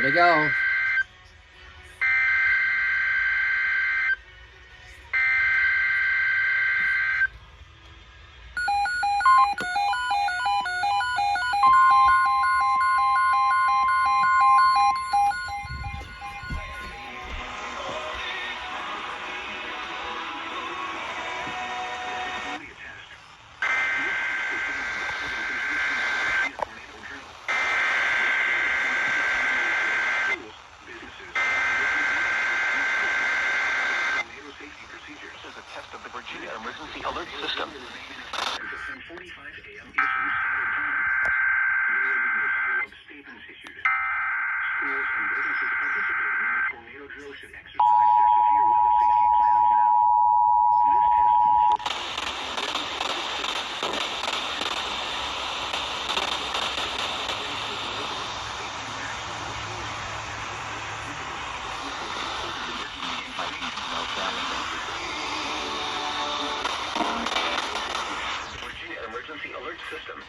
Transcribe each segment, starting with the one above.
Here we go. Emergency alert system. At 10:45 a.m. Eastern Standard Time, there will be no follow-up statements issued. Schools and businesses participating in the tornado drill should exercise their severe weather safety plans now. This test also emergency alert system.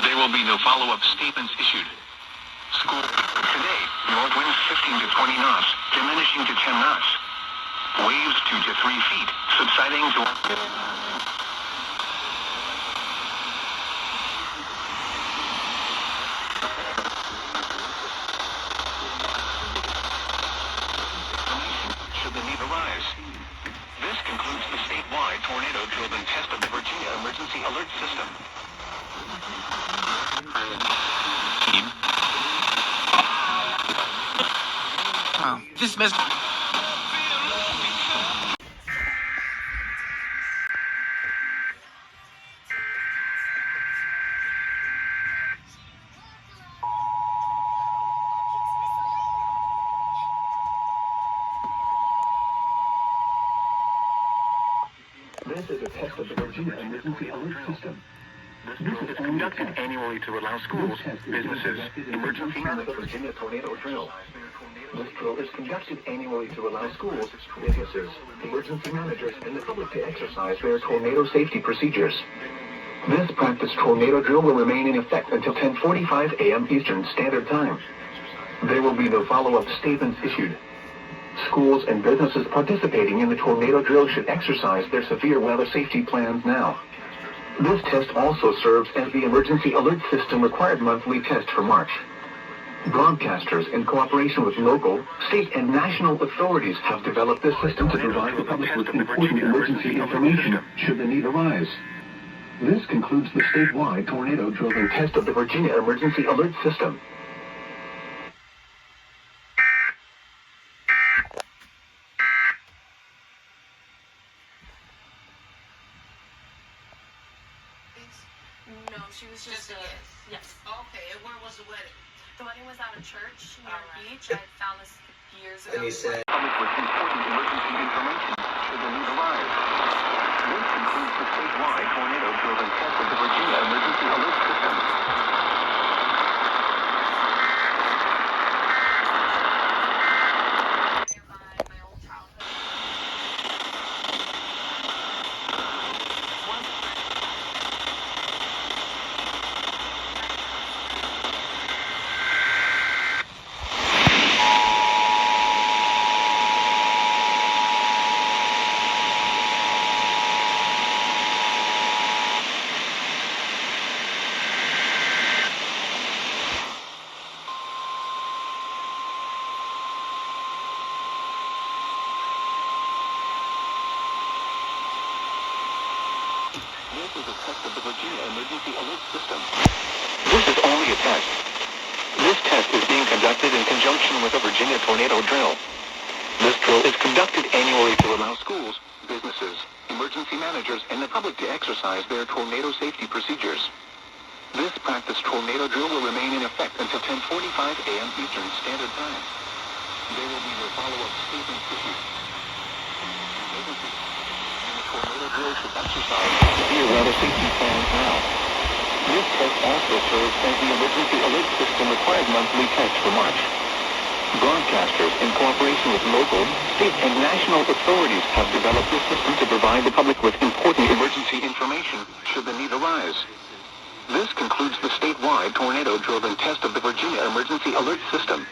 There will be no follow-up statements issued. School today, north winds 15 to 20 knots, diminishing to 10 knots. Waves 2 to 3 feet, subsiding to... should the need arise. This concludes the statewide tornado drill and test of the Virginia Emergency Alert System. Dismiss. This is a test of the Virginia Emergency Alert System. This drill is conducted annually to allow schools, businesses, emergency managers, Virginia tornado drill. This drill is conducted annually to allow schools, businesses, emergency managers, and the public to exercise their tornado safety procedures. This practice tornado drill will remain in effect until 10:45 a.m. Eastern Standard Time. There will be no follow-up statements issued. Schools and businesses participating in the tornado drill should exercise their severe weather safety plans now. This test also serves as the Emergency Alert System required monthly test for March. Broadcasters, in cooperation with local, state, and national authorities, have developed this system to provide the public with important emergency information should the need arise. This concludes the statewide tornado drill and test of the Virginia Emergency Alert System. No, she was just a... Yes. Okay, and where was the wedding? The wedding was at a church near a beach. I found this years ago. And he said... Public with important emergency information should the need arise. This concludes the statewide tornado drill and test of the Virginia Emergency Alert System. My old childhood. This is a test of the Virginia Emergency Alert System. This is only a test. This test is being conducted in conjunction with the Virginia tornado drill. This drill is conducted annually to allow schools, businesses, emergency managers, and the public to exercise their tornado safety procedures. This practice tornado drill will remain in effect until 10:45 a.m. Eastern Standard Time. There will be no follow-up statements issued. The tornado drill should exercise severe weather safety plans now. This test also serves as the emergency alert system required monthly test for March. Broadcasters, in cooperation with local, state, and national authorities, have developed this system to provide the public with important emergency information should the need arise. This concludes the statewide tornado drill and test of the Virginia Emergency Alert System.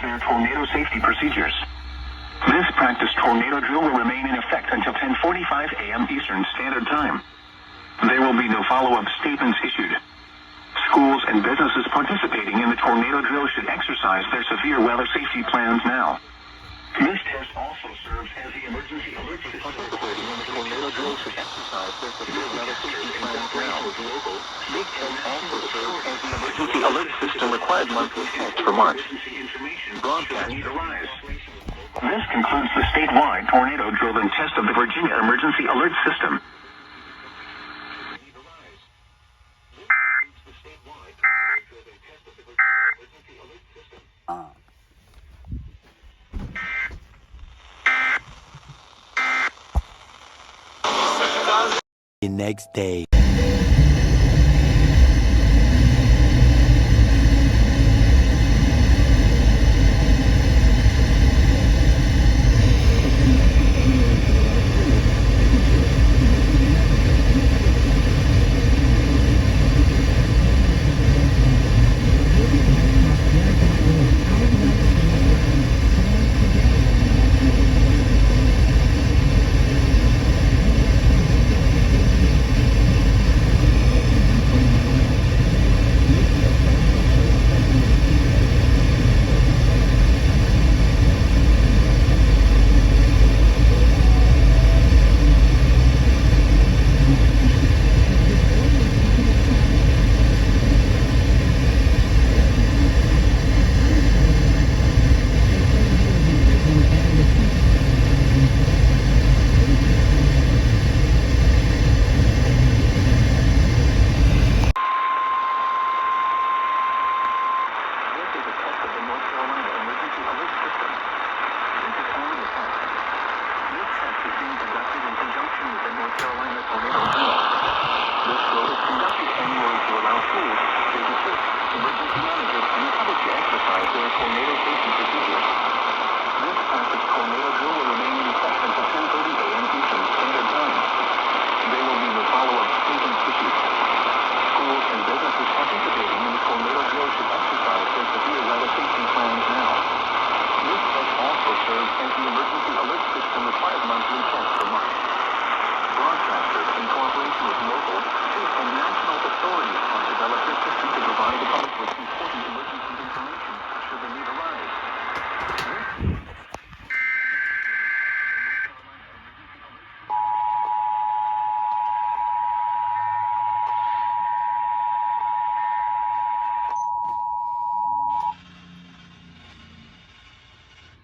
Their tornado safety procedures. This practice tornado drill will remain in effect until 10:45 a.m. Eastern Standard Time. There will be no follow-up statements issued. Schools and businesses participating in the tornado drill should exercise their severe weather safety plans now. This test also serves as the emergency alert system. Participating in the tornado drill should exercise their severe weather safety plans now. This test also serves as the emergency alert system required monthly test for March. Broadcast arise. This concludes the statewide tornado drill and test of the Virginia Emergency Alert System. The next day.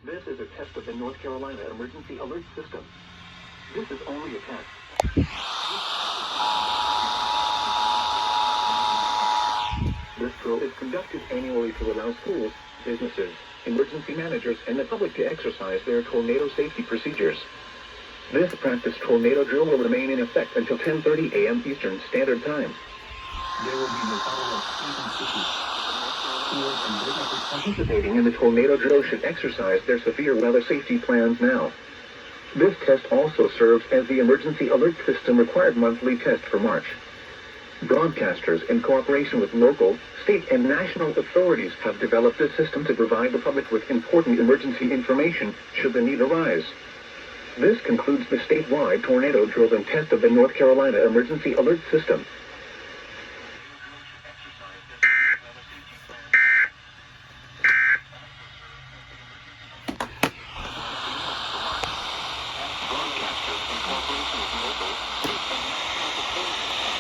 This is a test of the North Carolina Emergency Alert System. This is only a test. This drill is conducted annually to allow schools, businesses, emergency managers, and the public to exercise their tornado safety procedures. This practice tornado drill will remain in effect until 10:30 a.m. Eastern Standard Time. There will be no follow-up statements issued. Schools and businesses participating in the tornado drill should exercise their severe weather safety plans now. This test also serves as the emergency alert system required monthly test for March. Broadcasters, in cooperation with local, state, and national authorities, have developed this system to provide the public with important emergency information should the need arise. This concludes the statewide tornado drill and test of the North Carolina Emergency Alert System.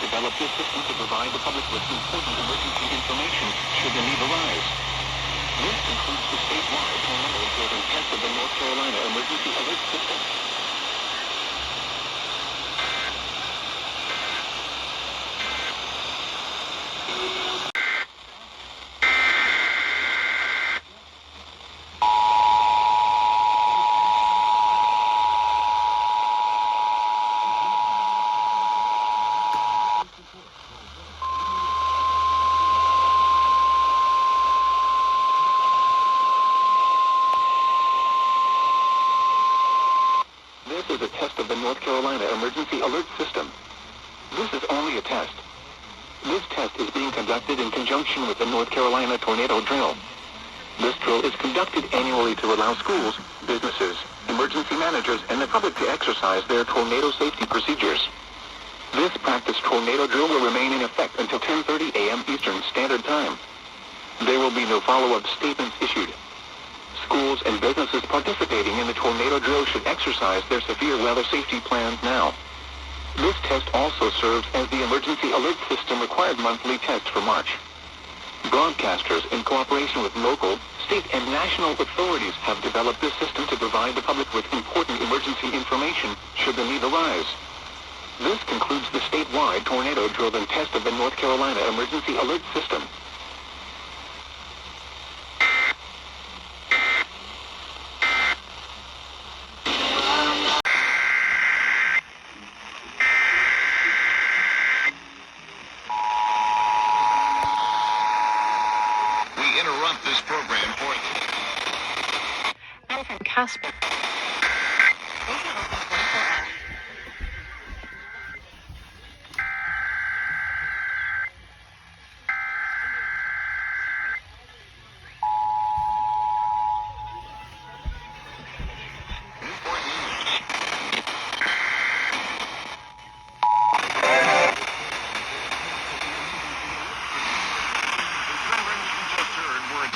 Develop this system to provide the public with important emergency information should the need arise. This concludes the statewide tornado drill and test of the North Carolina Emergency Alert System. This is a test of the North Carolina Emergency Alert System. This is only a test. This test is being conducted in conjunction with the North Carolina Tornado Drill. This drill is conducted annually to allow schools, businesses, emergency managers, and the public to exercise their tornado safety procedures. This practice tornado drill will remain in effect until 10:30 a.m. Eastern Standard Time. There will be no follow-up statements issued. Schools and businesses participating in the tornado drill should exercise their severe weather safety plans now. This test also serves as the emergency alert system required monthly test for March. Broadcasters, in cooperation with local, state, and national authorities, have developed this system to provide the public with important emergency information should the need arise. This concludes the statewide tornado drill and test of the North Carolina Emergency Alert System. We interrupt this program for I'm from Casper. Those are open 24 hours.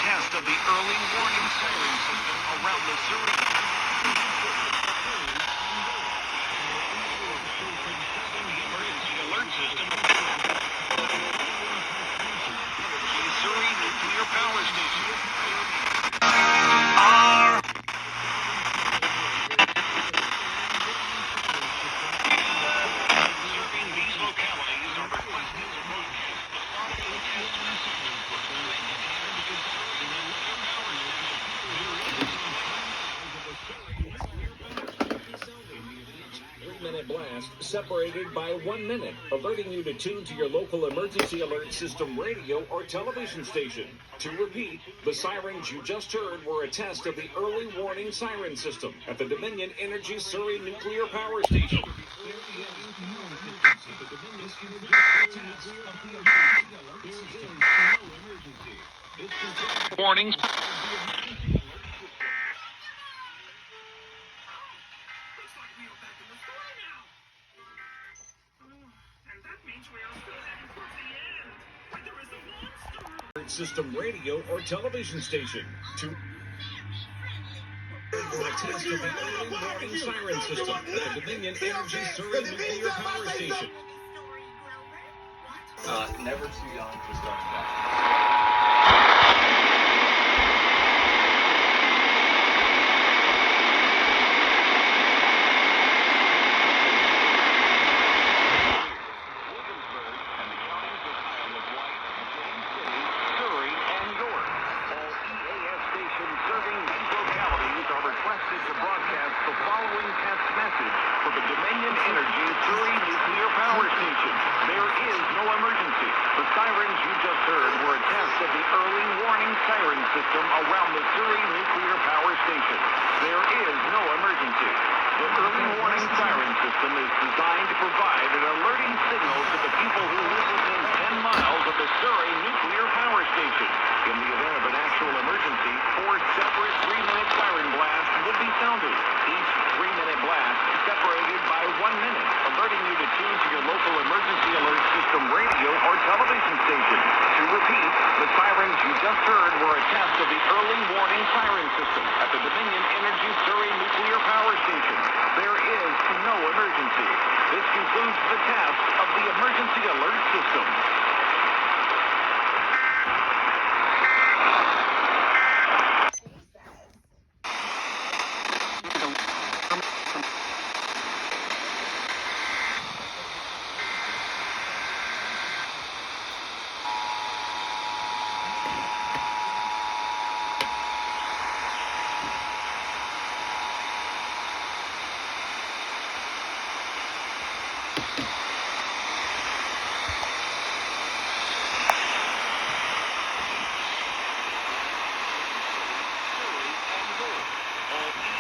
test of the early warning siren system around the Missouri. Emergency alert system. Missouri Nuclear Power Station. Serving these localities are requesting the following test message for Minute blast separated by 1 minute, alerting you to tune to your local emergency alert system radio or television station. To repeat, the sirens you just heard were a test of the early warning siren system at the Dominion Energy Surrey Nuclear Power Station. Warnings. System radio or television station to a test of the early warning siren system at the Dominion Energy Surrey Nuclear Power Station. Never too young to start that. To broadcast the following test message for the Dominion Energy Surrey Nuclear Power Station. There is no emergency. The sirens you just heard were a test of the early warning siren system around the Surrey Nuclear Power Station. There is no emergency. The early warning siren system is designed to provide an alerting signal to the people who live within 10 miles of the Surrey nuclear power station. In the event of an actual emergency, 4 separate 3-minute siren blasts would be sounded. Each 3-minute blast separated by 1 minute, alerting you to tune to your local emergency alert system radio or television station. To repeat, the sirens you just heard were a test of the early warning siren system at the Dominion Energy Surrey nuclear power station. There is no emergency. This concludes the test of the emergency alert system.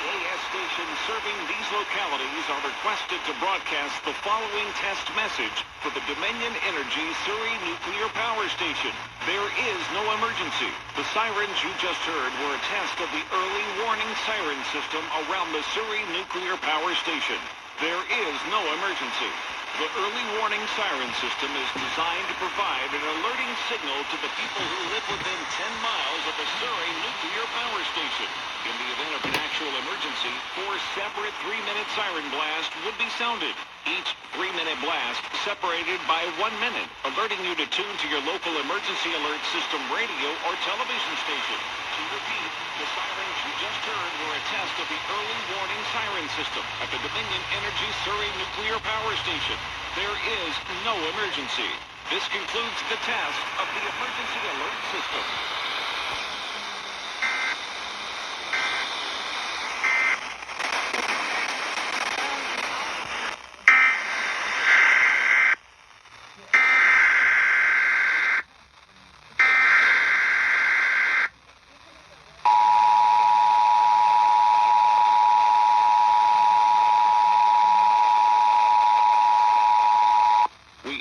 EAS stations serving these localities are requested to broadcast the following test message for the Dominion Energy Surrey nuclear power station. There is no emergency. The sirens you just heard were a test of the early warning siren system around the Surrey nuclear power station. There is no emergency. The early warning siren system is designed to provide an alerting signal to the people who live within 10 miles of the Surrey nuclear power station. In the event of an actual emergency, 4 separate 3-minute siren blasts would be sounded. Each 3-minute blast separated by 1 minute, alerting you to tune to your local emergency alert system radio or television station. To repeat, the sirens you just heard were a test of the early warning siren system at the Dominion Energy Surrey nuclear power station. There is no emergency. This concludes the test of the emergency alert system.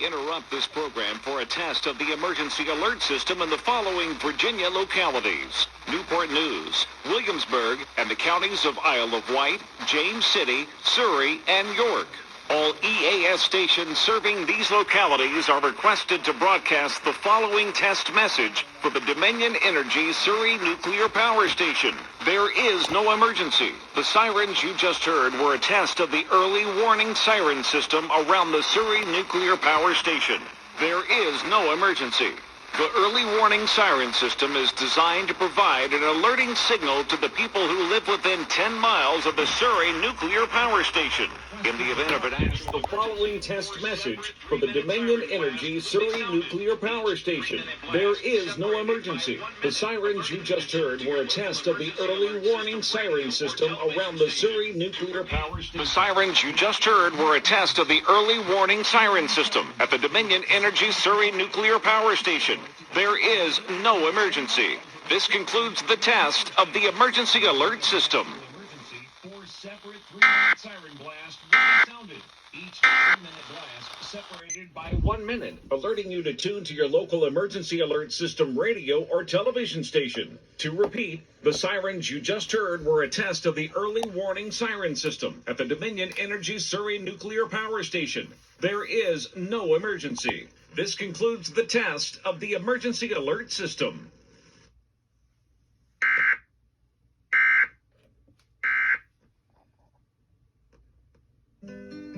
Interrupt this program for a test of the emergency alert system in the following Virginia localities: Newport News, Williamsburg, and the counties of Isle of Wight, James City, Surrey, and York. All EAS stations serving these localities are requested to broadcast the following test message for the Dominion Energy Surrey nuclear power station. There is no emergency. The sirens you just heard were a test of the early warning siren system around the Surrey nuclear power station. There is no emergency. The early warning siren system is designed to provide an alerting signal to the people who live within 10 miles of the Surrey nuclear power station. In the event of an accident, The following test message for the Dominion Energy Surrey nuclear power station. There is no emergency. The sirens you just heard were a test of the early warning siren system around the Surrey nuclear power station. the sirens you just heard were a test of the early warning siren system at the Dominion Energy Surrey nuclear power station. There is no emergency. This concludes the test of the emergency alert system. Emergency, 4 separate 3-minute siren blasts will be sounded. Each 3-minute blast separated by 1 minute, alerting you to tune to your local emergency alert system radio or television station. To repeat, the sirens you just heard were a test of the early warning siren system at the Dominion Energy Surrey nuclear power station. There is no emergency. This concludes the test of the emergency alert system.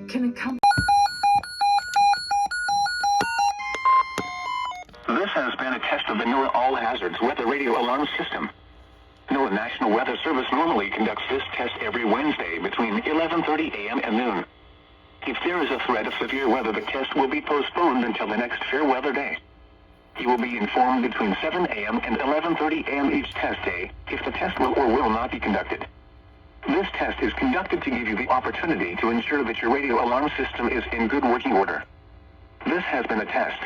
Can it come? This has been a test of the NOAA All Hazards Weather Radio Alarm System. NOAA National Weather Service normally conducts this test every Wednesday between 11:30 a.m. and noon. If there is a threat of severe weather, the test will be postponed until the next fair weather day. You will be informed between 7 a.m. and 11:30 a.m. each test day if the test will or will not be conducted. This test is conducted to give you the opportunity to ensure that your radio alarm system is in good working order. This has been a test